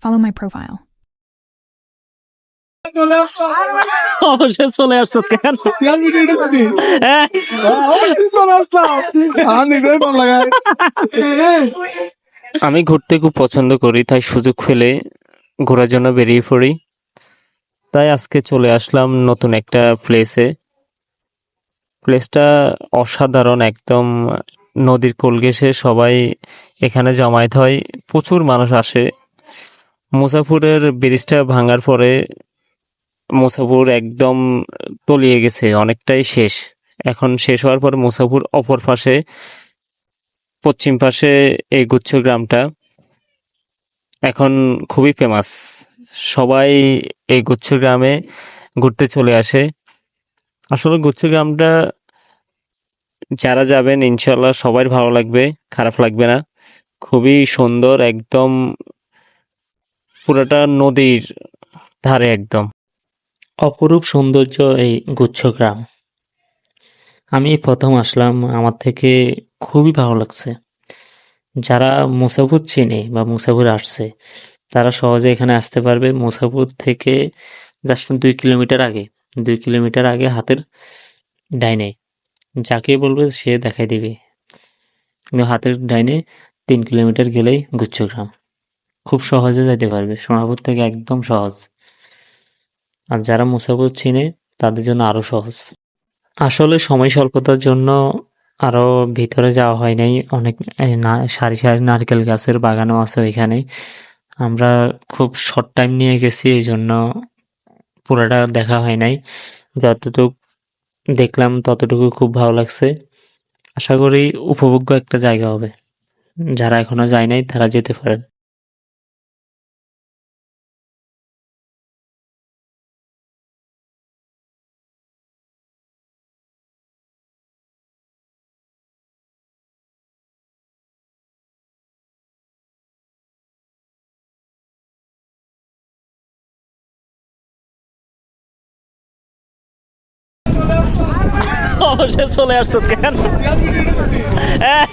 Follow my profile. অবশ্যই চলে আসছো কেন? হ্যাঁ, আমি ঘুরতে খুব পছন্দ করি, তাই সুযোগ পেলে ঘোরার জন্য বেরিয়ে পড়ি। তাই আজকে চলে আসলাম নতুন একটা প্লেসটা অসাধারণ একদম। নদীর কোল ঘেঁষে সবাই এখানে জমায়েত হয়, প্রচুর মানুষ আসে। মুসাফুরের ব্রিজটা ভাঙার পরে মুসাফুর একদম তলিয়ে গেছে, অনেকটাই শেষ। এখন শেষ হওয়ার পর মুসাফুর অপর পাশে, পশ্চিম পাশে এই গুচ্ছ গ্রামটা এখন খুবই ফেমাস। সবাই এই গুচ্ছ গ্রামে ঘুরতে চলে আসে। আসলে গুচ্ছ গ্রামটা যারা যাবেন ইনশাল্লাহ সবার ভালো লাগবে, খারাপ লাগবে না। খুবই সুন্দর, একদম পুরোটা নদীর ধারে একদম অপরূপ সৌন্দর্য এই গুচ্ছ গ্রাম। আমি প্রথম আসলাম, আমার থেকে খুবই ভালো লাগছে। যারা মুসাফুর চিনে বা মুসাফুর আসছে তারা সহজে এখানে আসতে পারবে। মুসাফুর থেকে জাস্ট 2 কিলোমিটার আগে হাতের ডাইনে যাকে বলবে সে দেখাই দিবে। কিন্তু হাতের ডাইনে 3 কিলোমিটার গেলেই গুচ্ছগ্রাম, খুব সহজে যাইতে পারবে। সোনাপুর থেকে একদম সহজ। আর যারা মুসাফুর চিনে তাদের জন্য আরো সহজ। আসলে সময় স্বল্পতার জন্য আরো ভিতরে যাওয়া হয় নাই। অনেক সারি সারি নারকেল গাছের বাগানও আছে ওইখানে। আমরা খুব শর্ট টাইম নিয়ে গেছি, এই জন্য পুরোটা দেখা হয় নাই। যতটুকু দেখলাম ততটুকু খুব ভালো লাগছে। আশা করি উপভোগ্য একটা জায়গা হবে। যারা এখনো যায় নাই তারা যেতে পারেন। অবশ্যই চলে আসছো কেন? হ্যাঁ,